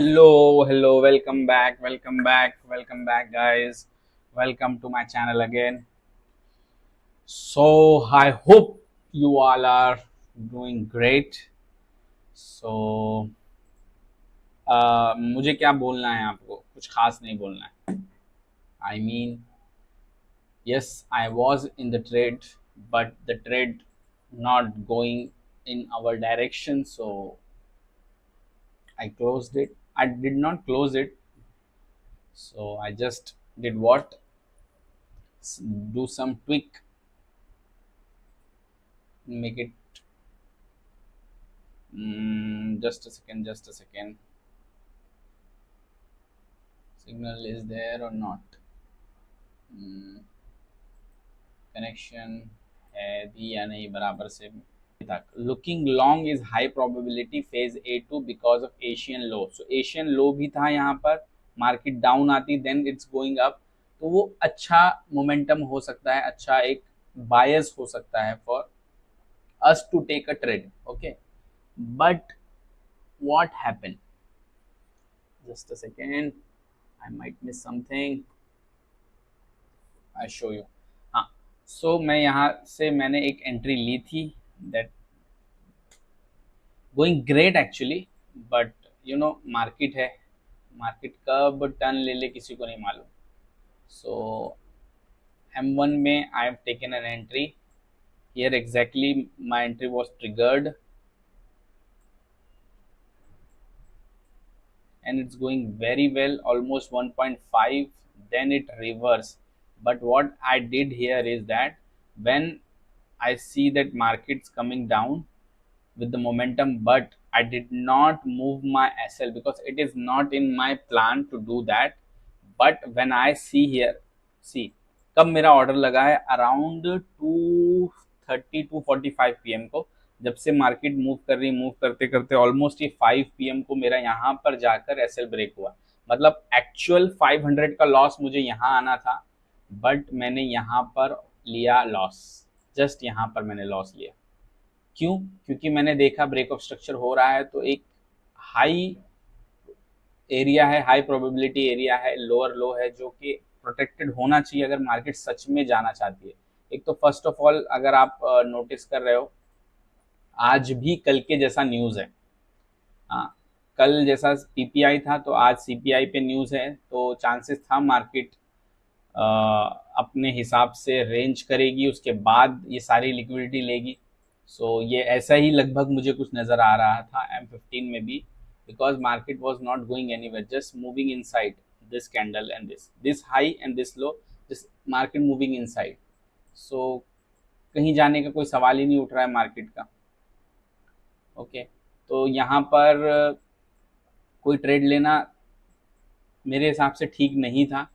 Hello, welcome back, guys. Welcome to my channel again. So, I hope you all are doing great. So, मुझे क्या बोलना है आपको? कुछ खास नहीं बोलना है. I mean, yes, I was in the trade, but the trade not going in our direction, so I closed it. I did not close it, so I just did what? Do some tweak, make it. Just a second. Signal is there or not? Connection है भी या नहीं बराबर से तक. Looking long is high probability phase A2 because of Asian low. So Asian low भी था यहाँ पर. मार्केट डाउन आती देन इट्स गोइंग अप, तो वो अच्छा मोमेंटम हो सकता है, अच्छा एक बायस हो सकता है for us to take a trade. Okay, but what happened? Just a second, I might miss something. I show you. हाँ, सो मैं यहाँ से मैंने एक एंट्री ली थी that going great actually, but market है, मार्केट कब टर्न ले ले किसी को नहीं मालूम. सो M1 में I have taken an entry here. Exactly my entry was triggered and it's going very well, almost 1.5, then it reverse. But what I did here is that when I see that markets coming down with the momentum, but I did not move my SL because it is not in my plan to do that. But when I see here, see कब मेरा order लगा है around 2:30 PM को, जब से market move कर रही, move करते करते ऑलमोस्ट ये 5 PM को मेरा यहाँ पर जाकर एसएल ब्रेक हुआ. मतलब एक्चुअल 500 का लॉस मुझे यहाँ आना था, बट मैंने यहाँ पर लिया लॉस. जस्ट यहाँ पर मैंने लॉस लिया. क्यों? क्योंकि मैंने देखा ब्रेक ऑफ स्ट्रक्चर हो रहा है, तो एक हाई एरिया है, हाई प्रोबेबिलिटी एरिया है, लोअर लो है, जो कि प्रोटेक्टेड होना चाहिए अगर मार्केट सच में जाना चाहती है. एक तो फर्स्ट ऑफ ऑल अगर आप नोटिस कर रहे हो, आज भी कल के जैसा न्यूज़ है. हाँ, कल जैसा पीपीआई था तो आज सीपीआई पे न्यूज़ है, तो चांसेस था मार्केट अपने हिसाब से रेंज करेगी, उसके बाद ये सारी लिक्विडिटी लेगी. सो ये ऐसा ही लगभग मुझे कुछ नज़र आ रहा था M15 में भी, because market was not going anywhere, just moving inside this candle and this high and this low, just market moving inside. So कहीं जाने का कोई सवाल ही नहीं उठ रहा है मार्केट का. ओके, तो यहाँ पर कोई ट्रेड लेना मेरे हिसाब से ठीक नहीं था.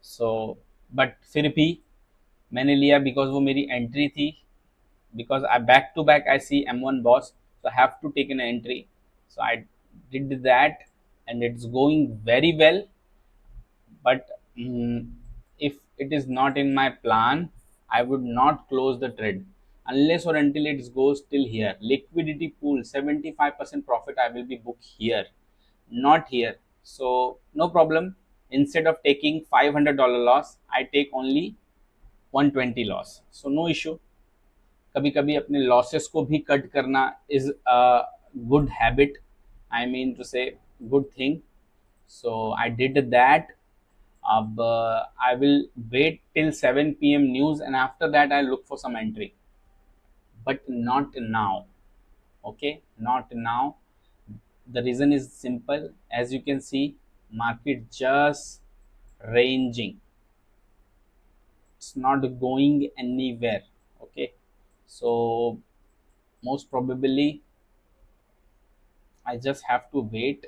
सो बट फिर भी मैंने लिया बिकॉज वो मेरी एंट्री थी, because I back to back I see M1 boss, so I have to take an entry. So I did that and it's going very well. But if it is not in my plan, I would not close the trade unless or until it goes till here. Liquidity pool 75% profit I will be booked here, not here. So no problem. Instead of taking $500 loss, I take only 120 loss. So no issue. कभी कभी अपने losses को भी cut करना is a good habit, I mean to say good thing. So I did that. अब I will wait till 7 PM news and after that I look for some entry, but not now. Okay, not now. The reason is simple, as you can see market just ranging, it's not going anywhere. Okay, so most probably I just have to wait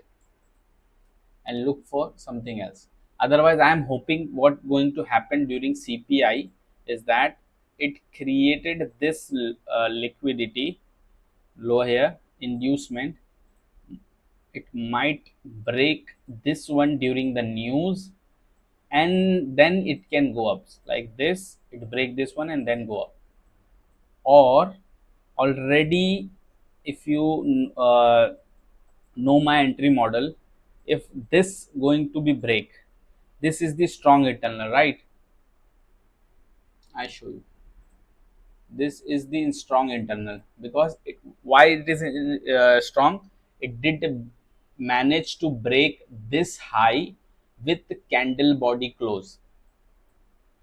and look for something else. Otherwise I am hoping what going to happen during CPI is that it created this liquidity low here, inducement. It might break this one during the news and then it can go up like this. It break this one and then go up. Or already if you know my entry model, if this going to be break, this is the strong internal, right? I show you, this is the strong internal, because why it is strong, it did manage to break this high with candle body close.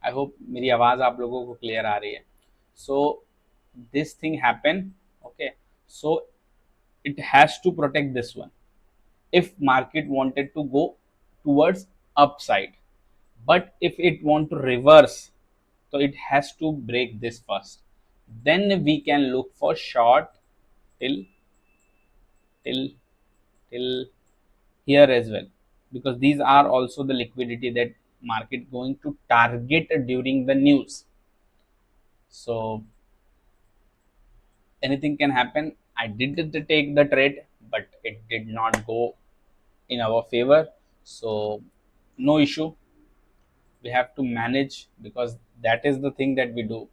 I hope मेरी आवाज आप लोगों को clear आ रही है. So this thing happen. Okay, so it has to protect this one if market wanted to go towards upside, but if it want to reverse, so it has to break this first, then we can look for short till till till here as well, because these are also the liquidity that market going to target during the news. So anything can happen. I did take the trade, but it did not go in our favor, so no issue. We have to manage, because that is the thing that we do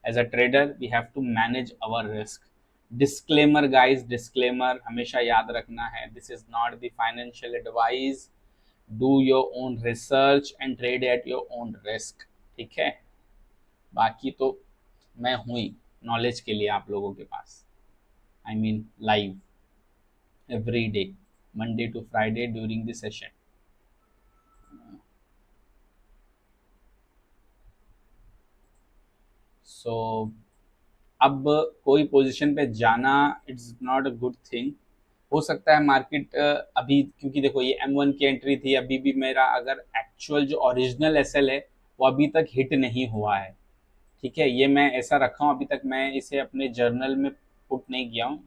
as a trader. We have to manage our risk. Disclaimer guys, disclaimer हमेशा याद रखना है, this is not the financial advice. Do your own research and trade at your own risk. ठीक है, बाकी तो मैं हूँ ही नॉलेज के लिए आप लोगों के पास. I mean live every day, Monday to Friday during the session. सो अब कोई पोजीशन पे जाना it's not a good thing. हो सकता है मार्केट अभी, क्योंकि देखो ये M1 की एंट्री थी, अभी भी मेरा अगर एक्चुअल जो ओरिजिनल एसएल है वो अभी तक हिट नहीं हुआ है. ठीक है, ये मैं ऐसा रखा हूँ, अभी तक मैं इसे अपने जर्नल में पुट नहीं किया हूँ.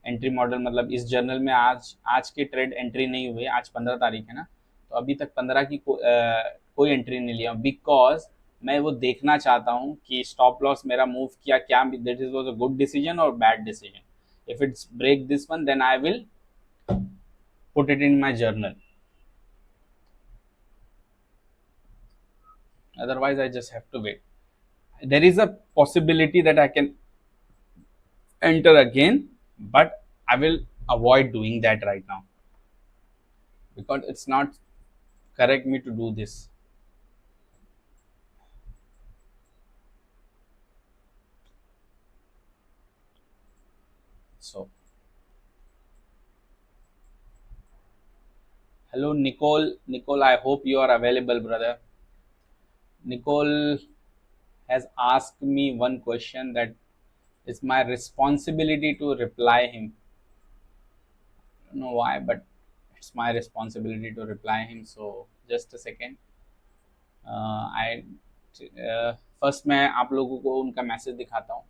एंट्री मॉडल मतलब इस जर्नल में आज आज के ट्रेड एंट्री नहीं हुई. आज 15 तारीख है ना, तो अभी तक 15 की कोई एंट्री नहीं लिया, बिकॉज मैं वो देखना चाहता हूँ कि स्टॉप लॉस मेरा मूव किया क्या, that is was a good decision और bad decision. If it's break this one, then I will put it in my journal. Otherwise I just have to wait. There is a possibility that I can enter again, but I will avoid doing that right now, because it's not correct me to do this. So hello Nicole, I hope you are available, brother. Nicole has asked me one question, that it's my responsibility to reply him. I don't know why, but it's my responsibility to reply him. So just a second. I first मैं आप लोगों को उनका message दिखाता हूँ.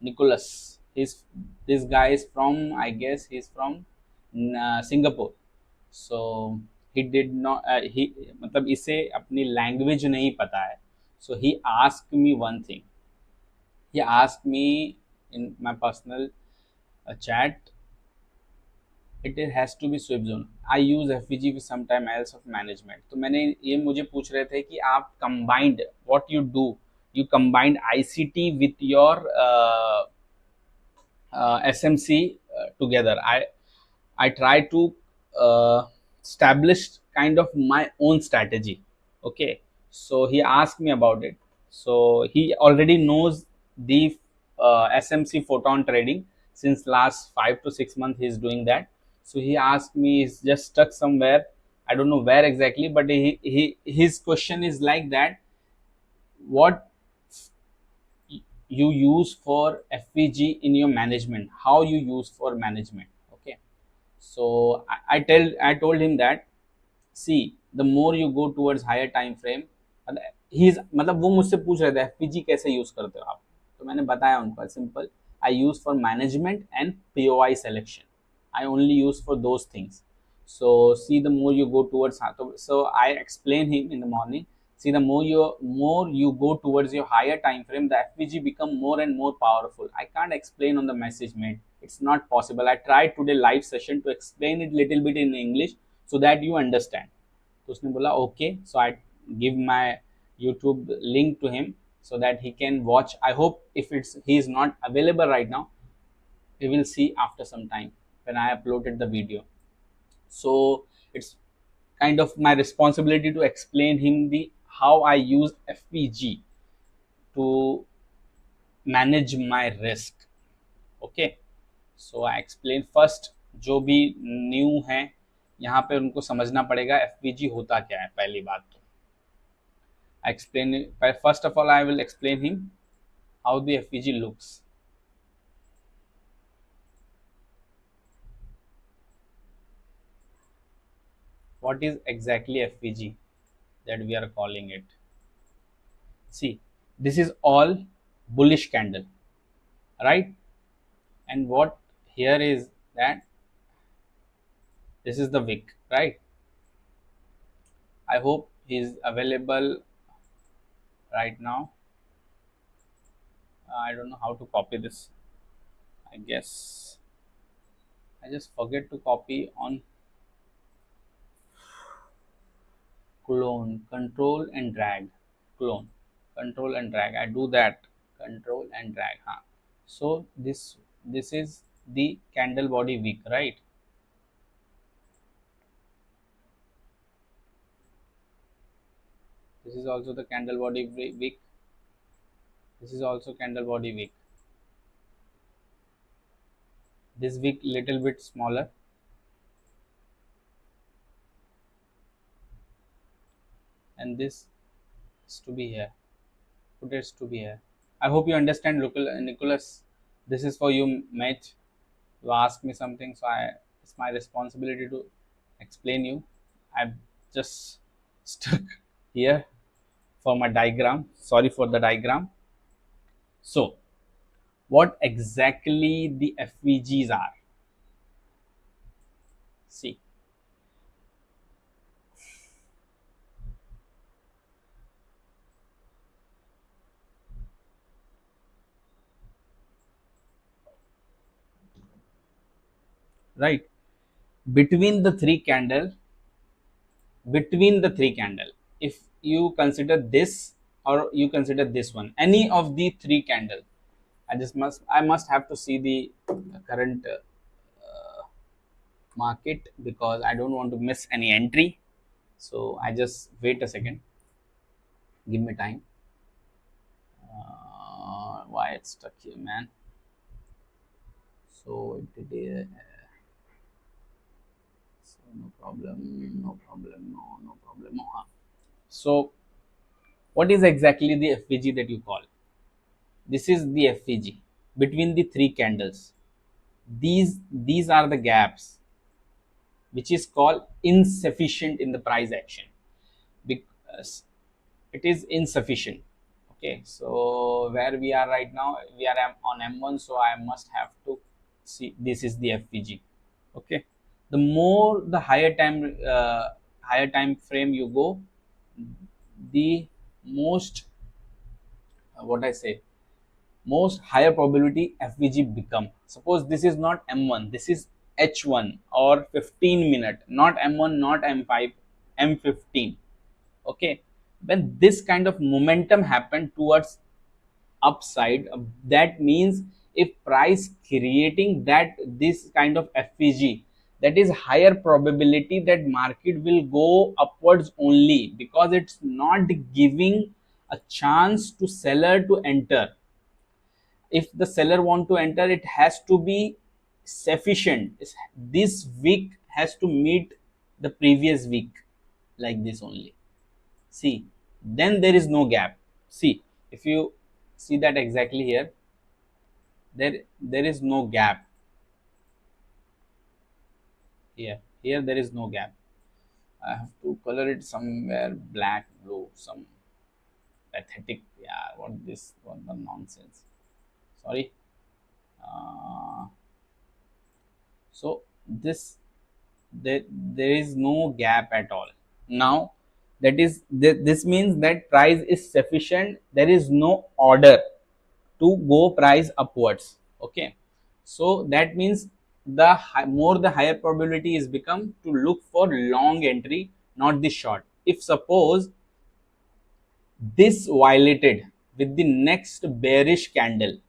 Nicholas, this guy is from, I guess he is from Singapore. So he did not, he मतलब इसे अपनी लैंग्वेज नहीं पता है. So he ask me one thing, he asked me in my personal chat, it has to be sweep zone. I use FVG with some time else of management. तो मैंने ये मुझे पूछ रहे थे कि आप combined what you do, you combined ICT with your SMC together. I try to establish kind of my own strategy. Okay, so he asked me about it. So he already knows the SMC photon trading since last 5 to 6 months. He is doing that. So he asked me, he's just stuck somewhere, I don't know where exactly, but his question is like that, what you use for FVG in your management, how you use for management. Okay, so I told him that, see, the more you go towards higher time frame, ही मतलब वो मुझसे पूछ रहे थे एफपीजी कैसे use करते हो आप, तो मैंने बताया उनको simple, I use for management and POI selection. I only use for those things. So see, the more you go towards, so I explain him in the morning, see, the more you go towards your higher time frame, the FVG become more and more powerful. I can't explain on the message, mate, it's not possible. I tried today live session to explain it little bit in English so that you understand. तो उसने बोला okay, so I give my YouTube link to him so that he can watch. I hope if he is not available right now, we will see after some time when I uploaded the video. So it's kind of my responsibility to explain him the how I use FVG to manage my risk. Okay, so I explain first. जो भी new है यहाँ पे उनको समझना पड़ेगा FVG होता क्या है। पहली बात तो I explain, first of all I will explain him how the FVG looks. What is exactly FVG that we are calling it? See, this is all bullish candle, right? And what here is that this is the wick, right? I hope he is available right now. I don't know how to copy this. I guess I just forget to copy on clone, control and drag, clone, control and drag. I do that, control and drag. Huh? So this is the candle body wick, right? This is also the candle body wick. This is also candle body wick. This wick little bit smaller, and this is to be here. Put it to be here. I hope you understand, Nicholas. This is for you, mate. You ask me something, so it's my responsibility to explain you. I've just stuck here for my diagram. Sorry for the diagram. So, what exactly the FVGs are? See, right? Between the three candle, if you consider this or you consider this one, any of the three candle, I must have to see the current market because I don't want to miss any entry. So I just wait a second. Give me time. Why it's stuck here, man? So it did. So no problem. No problem. No problem. No. So what is exactly the FVG that you call? This is the FVG between the three candles. These are the gaps which is called insufficient in the price action because it is insufficient. Okay, so where we are right now, we are on M1, so I must have to see this is the FVG. Okay, the more the higher time frame you go, the most what I say, most higher probability FVG become. Suppose this is not M1, this is H1 or 15-minute, not M1, not M5, M15. Okay, when this kind of momentum happen towards upside, that means if price creating that this kind of FVG, that is higher probability that market will go upwards only because it's not giving a chance to seller to enter. If the seller want to enter, it has to be sufficient. This week has to meet the previous week like this only. See, then there is no gap. See, if you see that exactly here, there is no gap here there is no gap. I have to color it somewhere black, blue, some pathetic. Yeah, what the nonsense. Sorry. uh, so this there is no gap at all. Now that is this means that price is sufficient, there is no order to go price upwards. Okay, so that means the more the higher probability is become to look for long entry, not the short. If suppose this violated with the next bearish candle,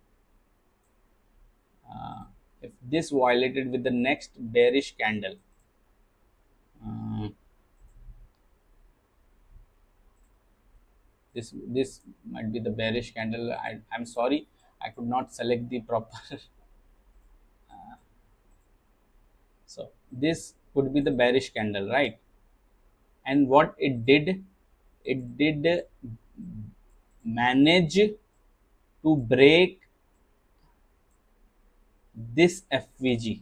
if this violated with the next bearish candle, uh, This might be the bearish candle. I'm sorry, I could not select the proper. So this could be the bearish candle, right? And what it did manage to break this FVG.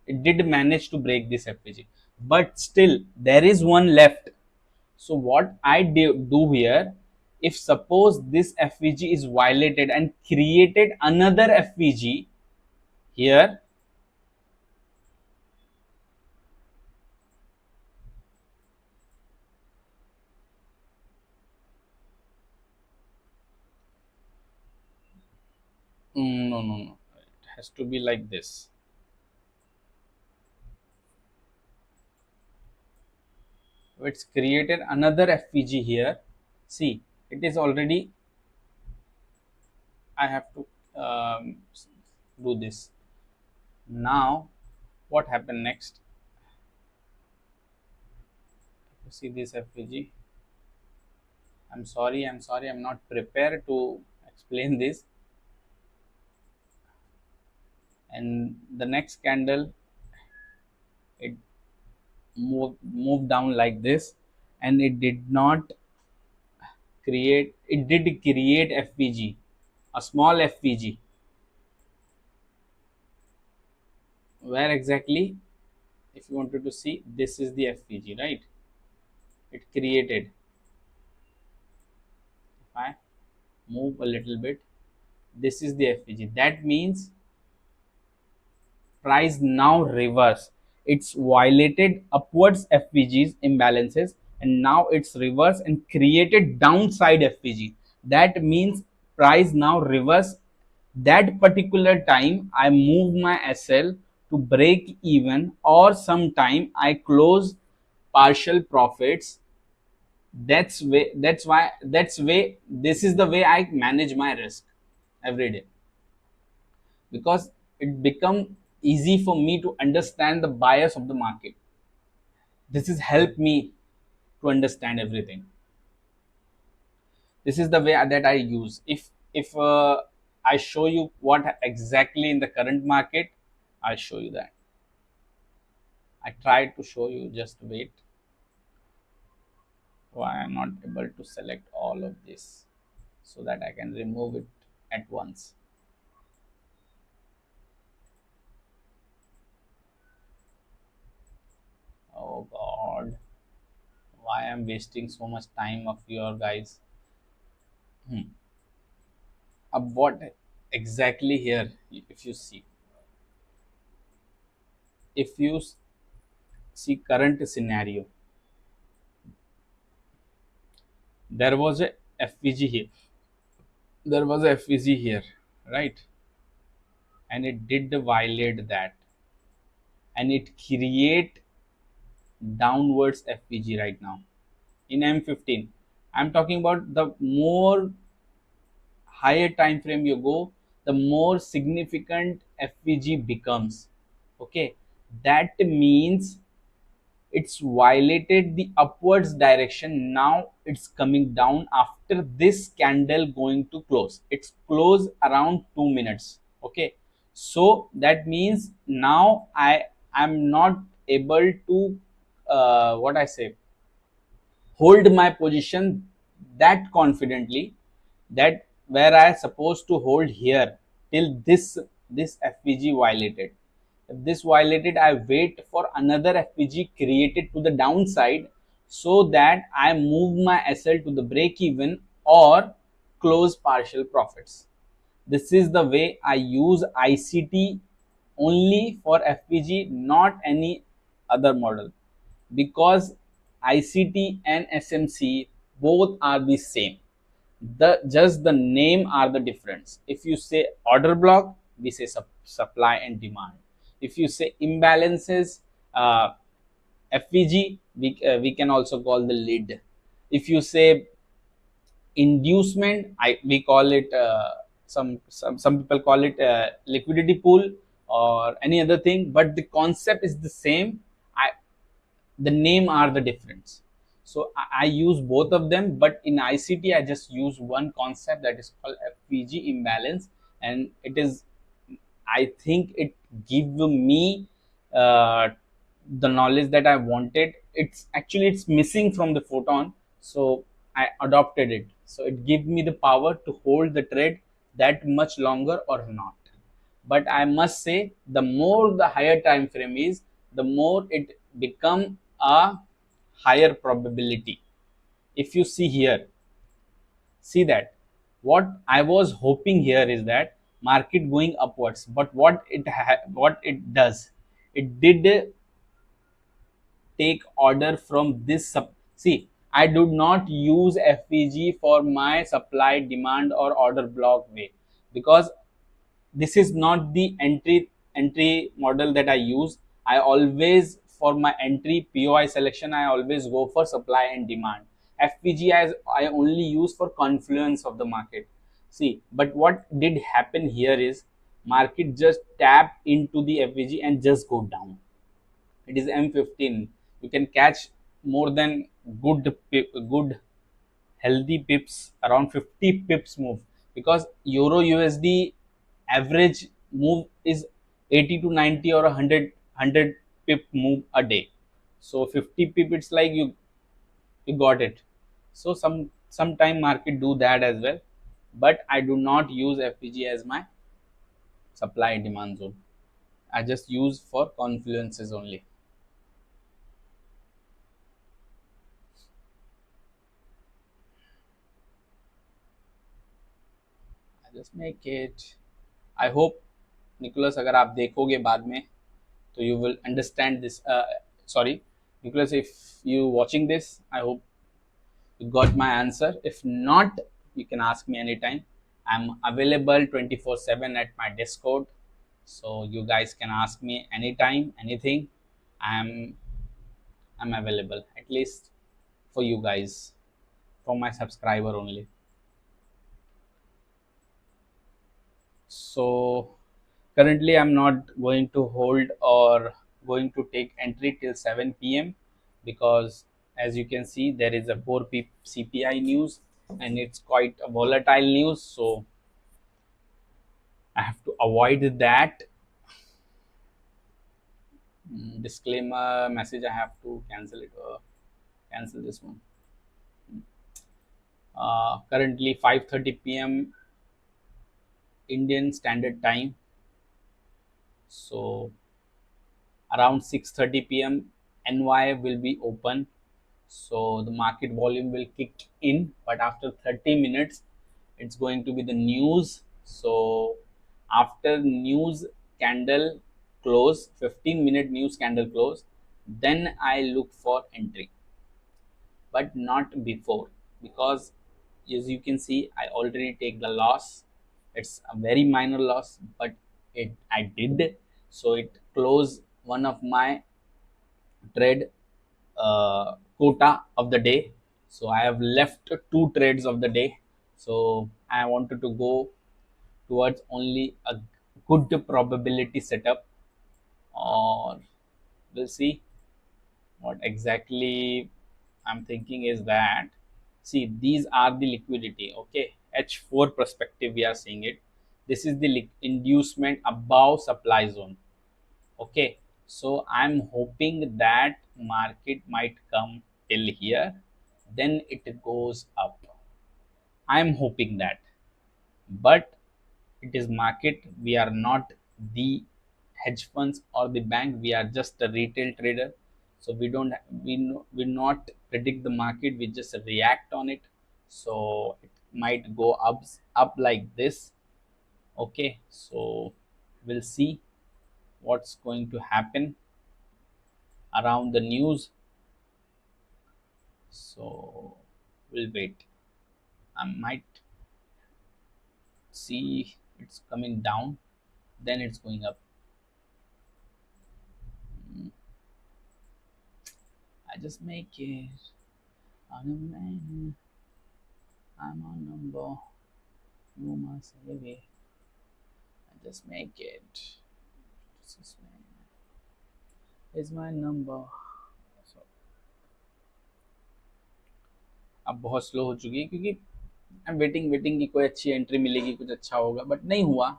It did manage to break this FVG, but still there is one left. So what I do here, if suppose this FVG is violated and created another FVG here, no, it has to be like this. So it's created another FVG here. See, it is already, I have to do this. Now what happened next? You see this FVG. I'm sorry, I'm not prepared to explain this. And the next candle, it moved down like this, and it did not create, it did create FVG, a small FVG. Where exactly? If you wanted to see, this is the FVG, right? It created. If I move a little bit, this is the FVG. That means price now reverse. It's violated upwards FVGs imbalances, and now it's reverse and created downside FVG. That means price now reverse. That particular time I move my SL to break even, or sometime I close partial profits. That's why this is the way I manage my risk every day, because it become easy for me to understand the bias of the market. This has helped me to understand everything. This is the way that I use. If I show you what exactly in the current market, I'll show you that. I tried to show you, just wait. Why I'm not able to select all of this so that I can remove it at once. Oh god, why I'm wasting so much time of your guys. What exactly here, if you see, if you see current scenario, there was a FVG here, there was a FVG here, right? And it did violate that, and it create downwards FVG right now in M15. I'm talking about the more higher time frame you go, the more significant FVG becomes. Okay, that means it's violated the upwards direction. Now it's coming down after this candle going to close. It's close around 2 minutes. Okay, so that means now I am not able to what I say, hold my position that confidently, that where I supposed to hold here till this FVG violated. If this violated, I wait for another FVG created to the downside, so that I move my SL to the break even or close partial profits. This is the way I use ICT only for FVG, not any other model, because ICT and SMC both are the same. Just the name are the difference. If you say order block, we say supply and demand. If you say imbalances, FVG, we can also call the lid. If you say inducement, we call it some people call it liquidity pool or any other thing, but the concept is the same. The name are the difference. So I use both of them, but in ICT I just use one concept that is called FVG imbalance, and it is, I think it give me uh, the knowledge that I wanted. It's actually it's missing from the photon, so I adopted it. So it gives me the power to hold the trade that much longer or not. But I must say, the more the higher time frame is, the more it become a higher probability. If you see here, see that what I was hoping here is that market going upwards, but what it does, it did take order from this see, I do not use FVG for my supply demand or order block way, because this is not the entry model that I use. I always, for my entry POI selection, I always go for supply and demand. FVG as I only use for confluence of the market. See, but what did happen here is market just tap into the FVG and just go down. It is M15. You can catch more than good healthy pips, around 50 pips move, because Euro USD average move is 80 to 90 or 100 pip move a day. So 50 pip, it's like you got it. So sometime market do that as well, but I do not use FPG as my supply and demand zone. I just use for confluences only. I just make it. I hope Nicholas, अगर आप देखोगे बाद में, so you will understand this. Sorry, Nicholas, if you watching this, I hope you got my answer. If not, you can ask me anytime. I'm available 24/7 at my Discord, so you guys can ask me anytime, anything. I'm I'm available, at least for you guys, for my subscriber only. So currently I'm not going to hold or going to take entry till 7 p.m. because as you can see there is a core CPI news and it's quite a volatile news, so I have to avoid that. Disclaimer message, I have to cancel it, cancel this one. Currently 5:30 p.m. Indian Standard Time, so around 6:30 p.m. NY will be open, so the market volume will kick in, but after 30 minutes it's going to be the news. So after news candle close, 15-minute news candle close, then I look for entry, but not before, because as you can see I already take the loss. It's a very minor loss, but it I did. So it closed one of my trade quota of the day. So I have left two trades of the day. So I wanted to go towards only a good probability setup, or we'll see what exactly I'm thinking is that. See, these are the liquidity. Okay, H4 perspective we are seeing it. This is the inducement above supply zone. Okay, so I'm hoping that market might come till here, then it goes up. I'm hoping that, but it is market. We are not the hedge funds or the bank. We are just a retail trader, so we don't we not predict the market. We just react on it. So it might go up like this. Okay, so we'll see what's going to happen around the news. So we'll wait. I might see it's coming down, then it's going up. I just make it. I'm on number. You must save it. I just make it. This is my number. So अब बहुत slow हो चुकी है, क्योंकि I am waiting waiting कि कोई अच्छी entry मिलेगी, कुछ अच्छा होगा, बट नहीं हुआ।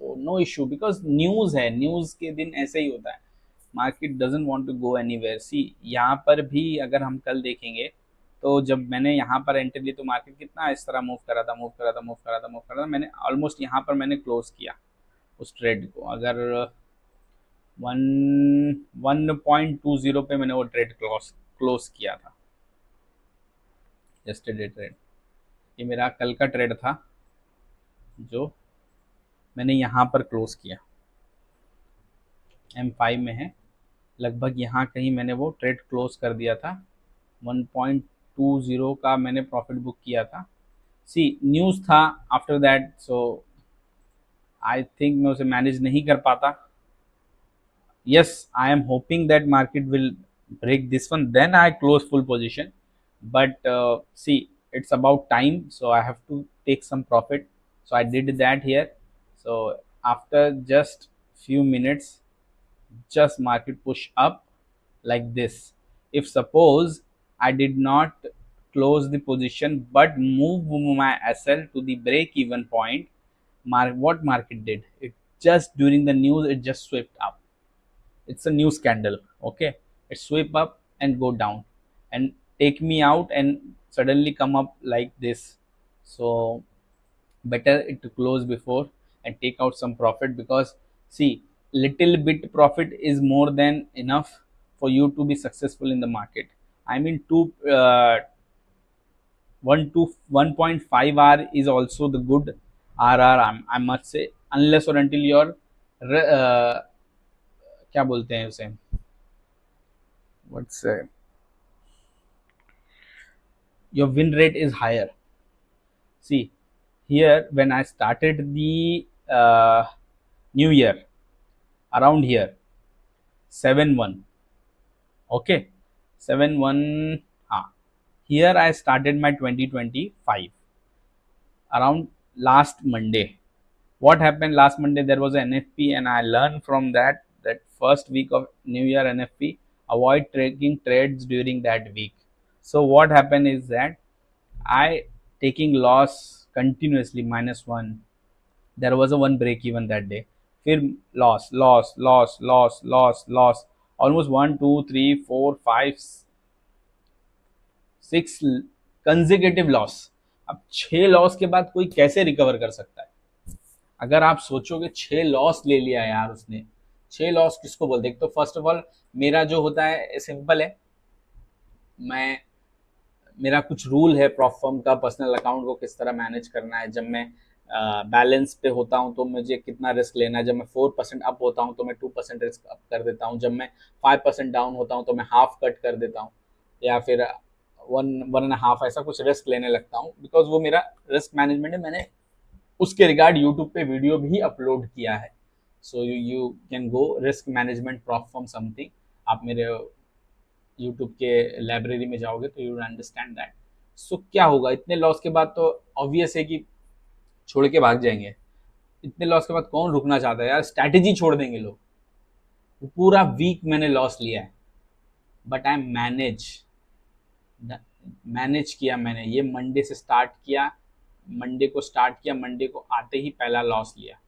तो नो इशू, बिकॉज न्यूज़ है, न्यूज़ के दिन ऐसे ही होता है, market doesn't want to go anywhere. See यहाँ पर भी अगर हम कल देखेंगे, तो जब मैंने यहाँ पर एंट्री ली तो मार्केट कितना इस तरह मूव करा था, मूव करा था, मूव करा था, मूव करा था, मैंने ऑलमोस्ट यहाँ पर मैंने क्लोज किया उस ट्रेड को। अगर 1.20 पे मैंने वो ट्रेड क्लोज क्लोज किया था, यस्टरडे ट्रेड। ये मेरा कल का ट्रेड था जो मैंने यहाँ पर क्लोज किया, M5 में है लगभग, यहाँ कहीं मैंने वो ट्रेड क्लोज कर दिया था। 1.20 का मैंने प्रॉफिट बुक किया था। सी न्यूज़ था after that, so I think मैं उसे मैनेज नहीं कर पाता। Yes, I am hoping that market will break this one, then I close full position. But see, it's about time, so I have to take some profit. So I did that here. So after just few minutes, just market push up like this. If suppose I did not close the position but move my SL to the break even point, what market did? It just during the news, it just swept up. It's a new scandal. Okay, it sweep up and go down and take me out and suddenly come up like this. So better it to close before and take out some profit, because see, little bit profit is more than enough for you to be successful in the market. I mean, 1 to 1.5 R is also the good RR, I must say, unless or until your क्या बोलते हैं उसे, what's your win rate is higher. See, here when I started the new year, around here 7-1, okay, 7-1, here I started my 2025 around last Monday. What happened last Monday? There was an NFP, and I learned from that first week of New Year NFP, avoid taking trades during that week. So what happened is that I taking loss continuously, -1. There was a one break even that day. फिर loss, loss, loss, loss, loss, loss. Almost 1, 2, 3, 4, 5, 6 कंजिकेटिव loss. अब 6 loss के बाद कोई कैसे recover कर सकता है? अगर आप सोचोगे 6 लॉस ले लिया यार उसने, 6 लॉस किसको बोलते हैं? तो फर्स्ट ऑफ ऑल मेरा जो होता है सिंपल है, मैं मेरा कुछ रूल है प्रॉप फर्म का, पर्सनल अकाउंट को किस तरह मैनेज करना है। जब मैं बैलेंस पे होता हूँ तो मुझे कितना रिस्क लेना है, जब मैं 4% अप होता हूँ तो मैं 2% रिस्क अप कर देता हूँ, जब मैं 5% डाउन होता हूँ तो मैं हाफ कट कर देता हूँ, या फिर 1.5 ऐसा कुछ रिस्क लेने लगता हूँ, बिकॉज वो मेरा रिस्क मैनेजमेंट है। मैंने उसके रिगार्ड यूट्यूब पे वीडियो भी अपलोड किया है। So you can go risk management prop firm something, आप मेरे यूट्यूब के लाइब्रेरी में जाओगे तो यू विल अंडरस्टैंड दैट। सो क्या होगा इतने लॉस के बाद? तो ऑब्वियस है कि छोड़ के भाग जाएंगे। इतने लॉस के बाद कौन रुकना चाहता है यार, स्ट्रैटेजी छोड़ देंगे लोग। पूरा वीक मैंने लॉस लिया है, बट आई मैनेज किया। मैंने ये मंडे से स्टार्ट किया, मंडे को स्टार्ट किया, मंडे को आते ही पहला लॉस लिया।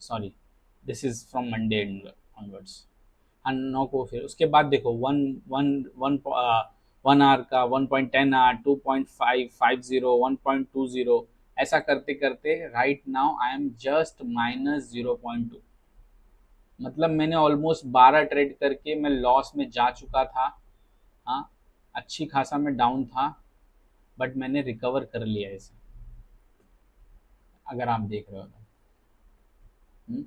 Sorry, this is from Monday onwards. 9 को फिर उसके बाद देखो 1 आर का 1.10 आर, 2.550, 1.20, ऐसा करते करते right now I am just -0.2। मतलब मैंने ऑलमोस्ट 12 ट्रेड करके मैं लॉस में जा चुका था। हाँ, अच्छी खासा मैं डाउन था, बट मैंने रिकवर कर लिया इसे, अगर आप देख रहे हो तो।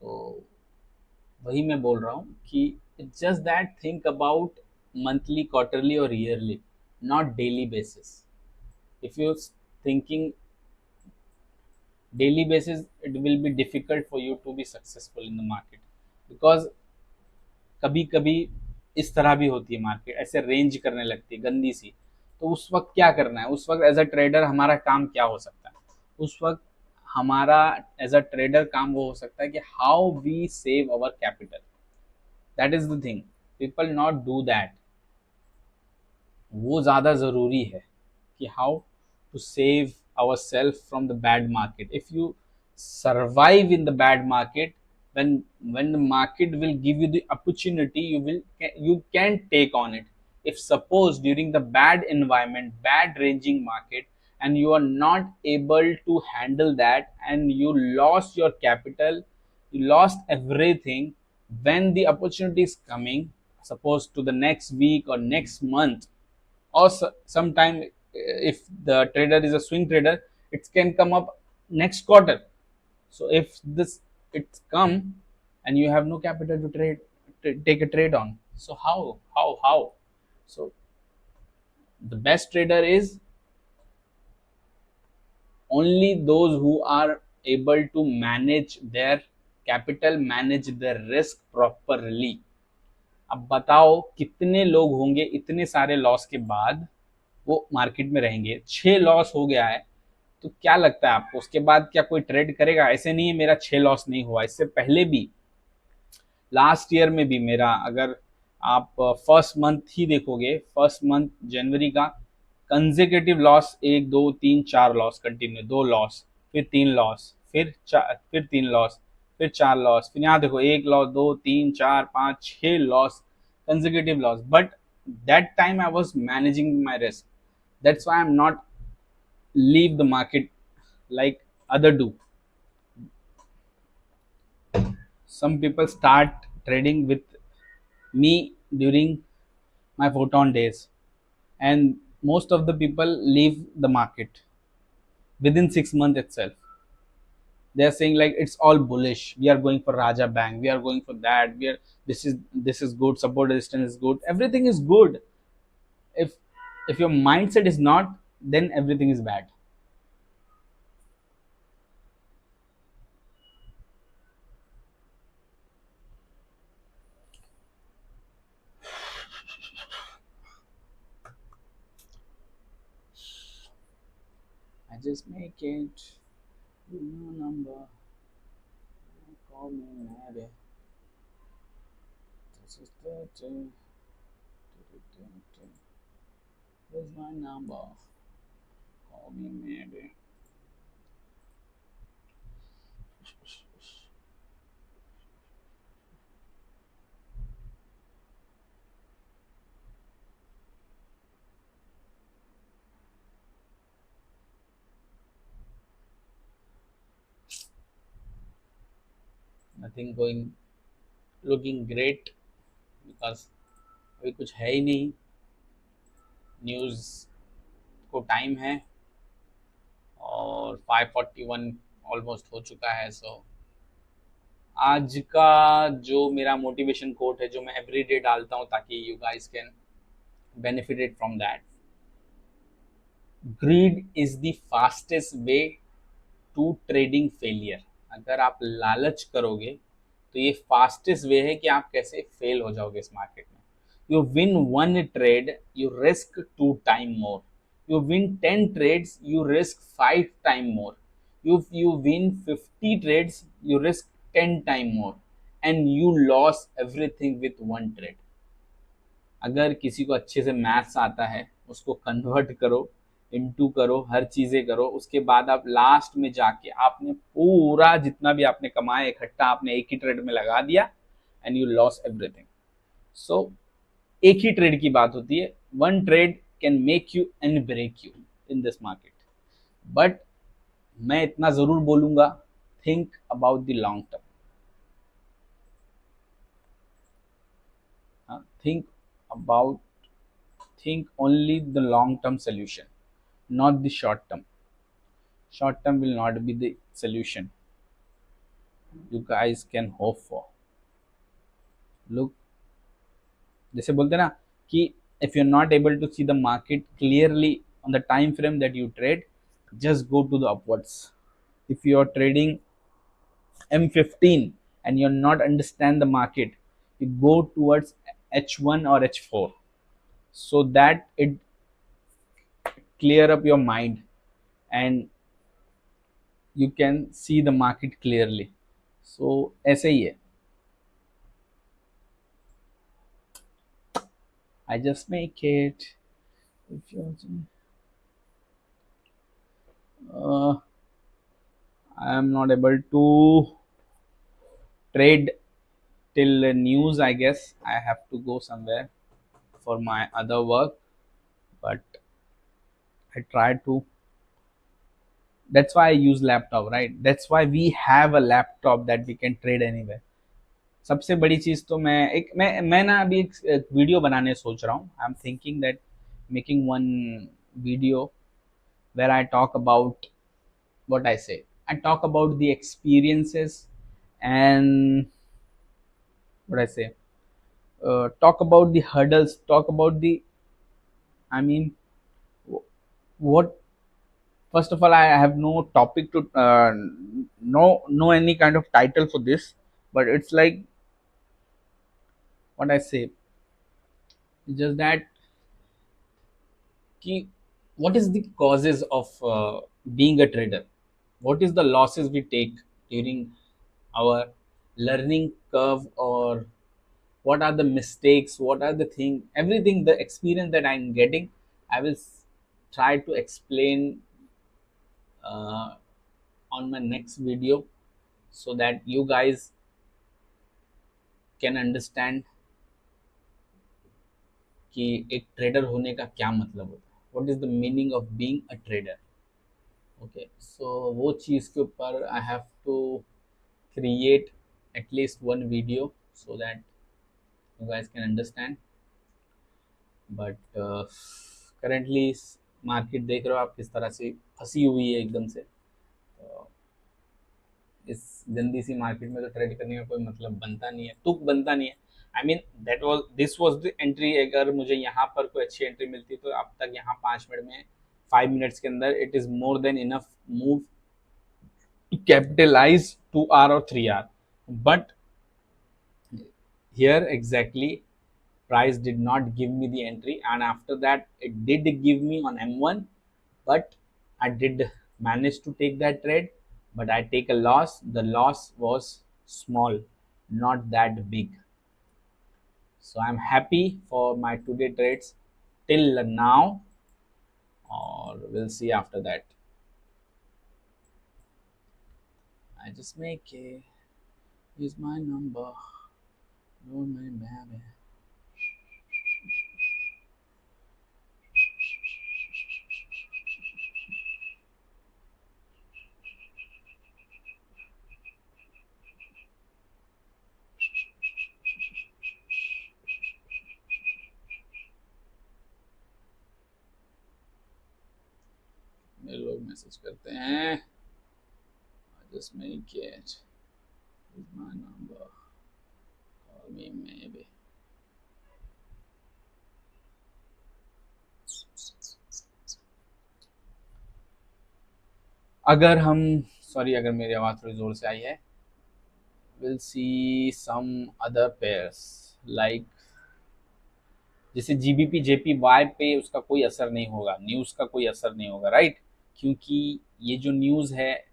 तो वही मैं बोल रहा हूँ कि it's just that, think about monthly, quarterly और yearly, not daily basis. If you thinking daily basis, it will be difficult for you to be successful in the market, because कभी कभी इस तरह भी होती है मार्केट, ऐसे रेंज करने लगती है गंदी सी। तो उस वक्त क्या करना है? उस वक्त एज अ ट्रेडर हमारा काम क्या हो सकता है? उस वक्त हमारा एज अ ट्रेडर काम वो हो सकता है कि how we save our capital. That is the thing, people not do that. वो ज़्यादा ज़रूरी है कि how to save ourselves from the bad market. If you survive in the bad market, when the market will give you the opportunity, you can take on it. If suppose during the bad environment, bad ranging market, and you are not able to handle that, and you lost your capital, you lost everything, when the opportunity is coming, suppose to the next week or next month, or sometime, if the trader is a swing trader, it can come up next quarter. So if this it's come and you have no capital to take a trade on, so how? So the best trader is only those who are able to manage their capital, manage their risk properly. अब बताओ कितने लोग होंगे इतने सारे loss के बाद वो मार्केट में रहेंगे। 6 लॉस हो गया है, तो क्या लगता है आपको उसके बाद क्या कोई ट्रेड करेगा? ऐसे नहीं है मेरा 6 लॉस नहीं हुआ, इससे पहले भी लास्ट ईयर में भी मेरा, अगर आप फर्स्ट मंथ ही देखोगे, फर्स्ट मंथ जनवरी का consecutive loss, 1 2 3 4 loss continue, 2 loss, फिर 3 लॉस, फिर 4, फिर 3 लॉस, फिर 4 लॉस, फिर यहाँ देखो 1 loss 2 3 4 5 6 loss, consecutive loss. But that time I was managing my risk, that's why I am not leave the market like other do. Some people start trading with me during my photon days, and most of the people leave the market within 6 months itself. They are saying like it's all bullish. We are going for Raja Bank. We are going for that. We are this is good. Support resistance is good. Everything is good. If if your mindset is not, then everything is bad. I just make it. No number. Call me maybe. This is the Where's my number? Call me maybe. Nothing going looking great because अभी कुछ है ही नहीं, news को time है और 5:41 almost हो चुका है। सो आज का जो मेरा मोटिवेशन कोट है जो मैं एवरीडे डालता हूँ ताकि you guys can benefited from that, greed is the fastest way to trading failure. अगर आप लालच करोगे तो ये फास्टेस्ट वे है कि आप कैसे फेल हो जाओगे इस मार्केट में। You win 1 trade, you risk 2 time more. You win 10 trades, you risk 5 time more. You win 50 trades, you risk 10 time more, and you loss everything with 1 trade. अगर किसी को अच्छे से मैथ्स आता है उसको कन्वर्ट करो, इनटू करो, हर चीज़ें करो, उसके बाद आप लास्ट में जाके आपने पूरा जितना भी आपने कमाया इकट्ठा आपने एक ही ट्रेड में लगा दिया, and you loss everything. So एक ही ट्रेड की बात होती है, 1 trade can make you and break you in this market. But मैं इतना जरूर बोलूंगा, think about the long term. Think about, think only the long term solution, not the short term. Short term will not be the solution you guys can hope for. Look, जैसे बोलते हैं ना कि if you're not able to see the market clearly on the time frame that you trade, just go to the upwards. If you are trading M15 and you're not understand the market, you go towards H1 or H4 so that it clear up your mind and you can see the market clearly. So ऐसे ही है। I just make it. If you're uh, I am not able to trade till news. I guess I have to go somewhere for my other work, but I try to. That's why I use laptop, right? That's why we have a laptop that we can trade anywhere. सबसे बड़ी चीज तो मैं ना अभी एक video बनाने सोच रहा हूँ. I am thinking that making one video where I talk about what I say. I talk about the experiences and what I say. Talk about the hurdles. Talk about the. I mean, what. First of all, I have no topic to no any kind of title for this, but it's like what I say. Just that कि what is the causes of being a trader, what is the losses we take during our learning curve, or what are the mistakes, what are the thing, everything, the experience that I'm getting, I will try to explain uh, on my next video so that you guys can understand कि एक trader होने का क्या मतलब होता है, what is the meaning of being a trader. Okay, so वो चीज़ के ऊपर I have to create at least one video so that you guys can understand. But currently market देख रहे हो आप किस तरह से फंसी हुई है एकदम से. तो इस गंदी सी मार्केट में तो ट्रेड करने का कोई मतलब बनता नहीं है, तुक बनता नहीं है. I mean that was this was the entry. अगर मुझे यहाँ पर कोई अच्छी एंट्री मिलती तो अब तक यहाँ 5 मिनट में 5 मिनट्स के अंदर it is more than enough move to capitalize 2 hour or 3 hour. But here exactly price did not give me the entry, and after that it did give me on M1, but I did manage to take that trade, but I take a loss. The loss was small, not that big. So I'm happy for my today trades till now, or we'll see after that. I just make a use my number. No, my baby. मेरे लोग message करते हैं. Just make it. Is my number. Call me maybe. अगर हम sorry अगर मेरी आवाज़ थोड़ी ज़ोर से आई है. Will see some other pairs like जैसे जीबीपी जेपीवाई पे उसका कोई असर नहीं होगा, न्यूज़ का कोई असर नहीं होगा, राइट. क्योंकि ये जो न्यूज़ है,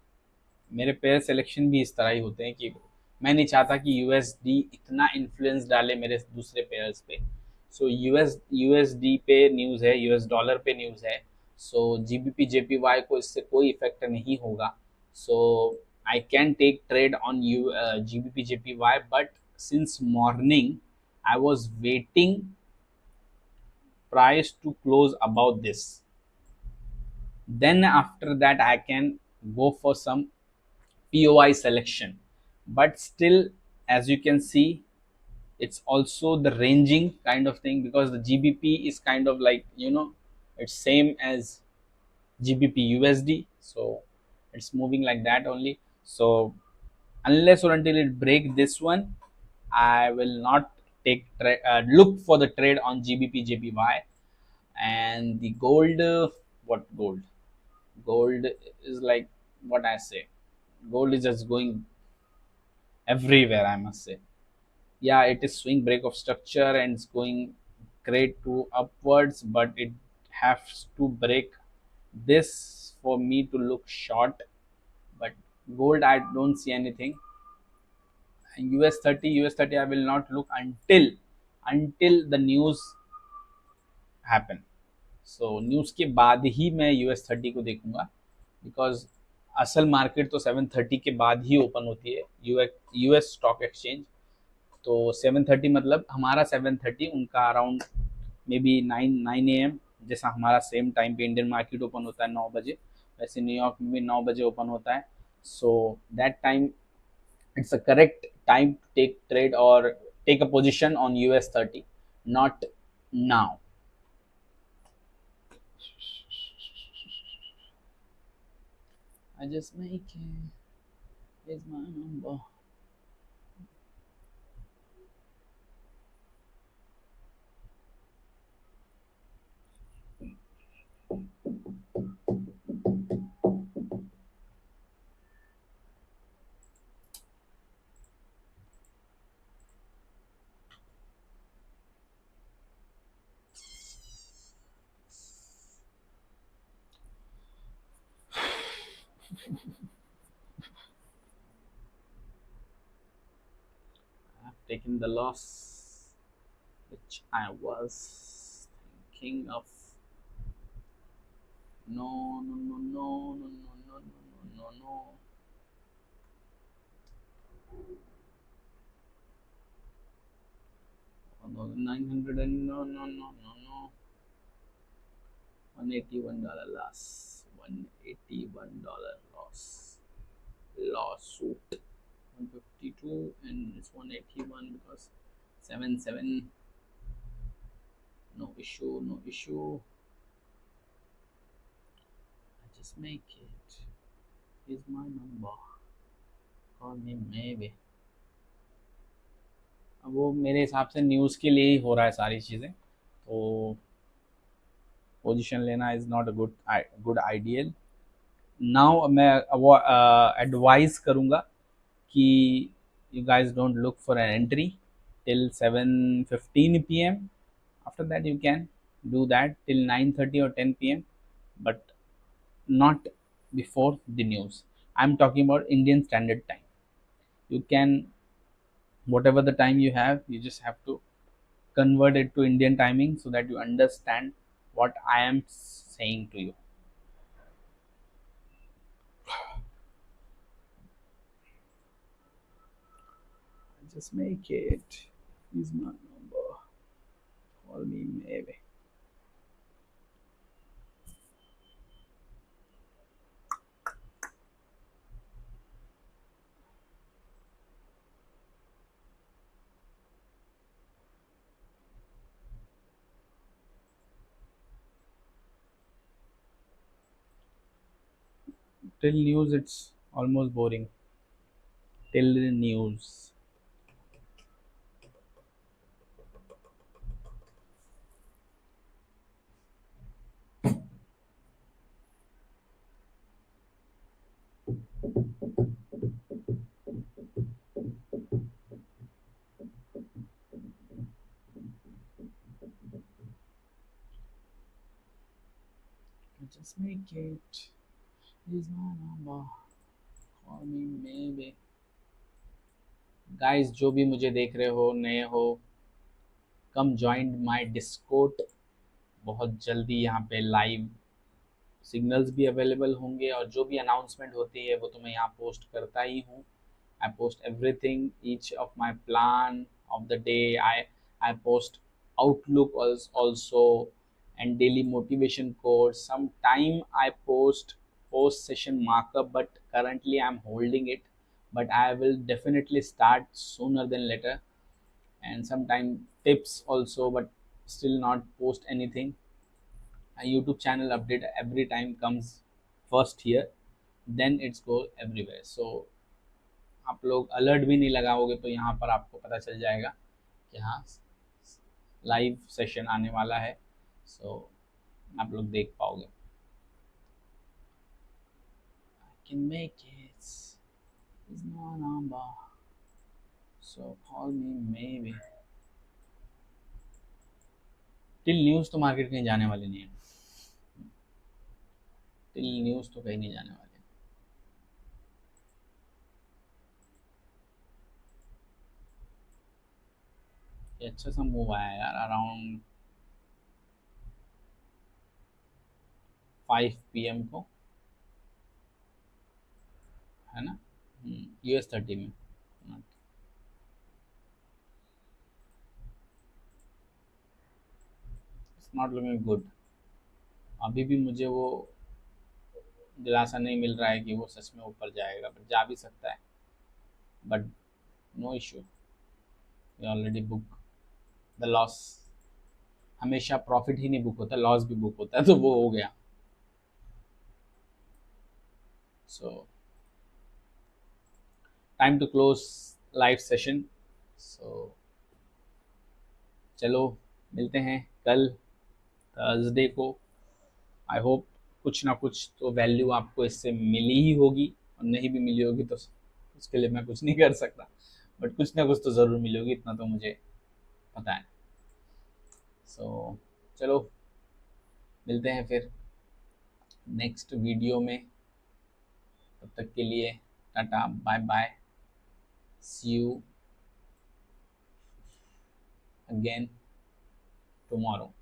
मेरे पेयर सिलेक्शन भी इस तरह ही होते हैं कि मैं नहीं चाहता कि यूएसडी इतना इन्फ्लुएंस डाले मेरे दूसरे पेयर्स पे. सो यूएसडी पे न्यूज़ है, यूएस डॉलर पे न्यूज़ है. सो जीबीपी जेपीवाई को इससे कोई इफेक्ट नहीं होगा. So I can take trade on you GBP JPY, but since morning I was waiting price to close above this, then after that I can go for some POI selection. But still, as you can see, it's also the ranging kind of thing, because the GBP is kind of like, it's same as GBP USD, so it's moving like that only. So unless or until it break this one, I will not take look for the trade on GBP JPY. And the gold, what gold is like, what I say, gold is just going everywhere, I must say. Yeah, it is swing break of structure and it's going great to upwards, but it has to break this for me to look short. But gold, I don't see anything. And US 30 I will not look until the news happen. So news के बाद ही मैं US 30 को देखूंगा, because असल market तो 7:30 के बाद ही open होती है, यूएस स्टॉक एक्सचेंज। तो 7:30 मतलब हमारा 7:30, उनका अराउंड मे बी 9 AM, जैसा हमारा सेम टाइम पे इंडियन मार्केट ओपन होता है 9 बजे, वैसे न्यूयॉर्क में भी 9 बजे ओपन होता है। So that time it's a correct time to take trade or take a position on US 30, not now. I just make it is my number. I've taken the loss which I was thinking of. No, no, no, no, no, no, no, no, no, no. Oh, no, 900 and no, no, no, no, no. $181 loss. $181 loss. Lawsuit. 152 and it's 181 because 7 7. No issue, no issue. I just make it. Here's my number. Call me maybe. अब वो मेरे हिसाब से news के लिए ही हो रहा है सारी चीज़ें, तो पोजीशन लेना is not a good ideal. Now मैं वो एडवाइस करूँगा कि you guys don't look for an entry till 7:15 p.m. After that you can do that till 9:30 or 10 p.m., but not before the news. I'm talking about Indian Standard Time. You can, whatever the time you have, you just have to convert it to Indian timing so that you understand what I am saying to you. Just make it. Is my number. Call me maybe. Till news, it's almost boring. Till news. Just make it. Is my number. Call me maybe. Guys, जो भी मुझे देख रहे हो, नए हो, come join my Discord. बहुत जल्दी यहाँ पे लाइव सिग्नल्स भी अवेलेबल होंगे, और जो भी अनाउंसमेंट होती है वो तो मैं यहाँ पोस्ट करता ही हूँ। I post everything, each of my plan of the day. I post outlook also, and daily motivation course. Sometime I post session markup, but currently I'm holding it, but I will definitely start sooner than later. And sometime tips also, but still not post anything. A YouTube channel update every time comes first here, then it's go everywhere. So आप लोग alert भी नहीं लगाओगे तो यहाँ पर आपको पता चल जाएगा कि हाँ, लाइव सेशन आने वाला है। सो आप लोग देख पाओगे। I can make it is my number, so call me maybe. Till news तो मार्केट कहीं जाने वाली नहीं है। टिल न्यूज़ तो कहीं नहीं जाने वाली। ये अच्छा सा मूव आया यार, अराउंड 5 PM को, है ना, US 30 में। It's not looking good. अभी भी मुझे वो दिलासा नहीं मिल रहा है कि वो सच में ऊपर जाएगा, बट जा भी सकता है, but no issue, already book the loss. हमेशा प्रॉफिट ही नहीं बुक होता, लॉस भी बुक होता है, तो वो हो गया। So time to close live session. सो चलो मिलते हैं कल थर्सडे को। आई होप कुछ ना कुछ तो वैल्यू आपको इससे मिली ही होगी, और नहीं भी मिली होगी तो उसके लिए मैं कुछ नहीं कर सकता, बट कुछ ना कुछ तो ज़रूर मिली होगी, इतना तो मुझे पता है। सो चलो मिलते हैं फिर नेक्स्ट वीडियो में। तब तक के लिए tata bye bye, see you again tomorrow.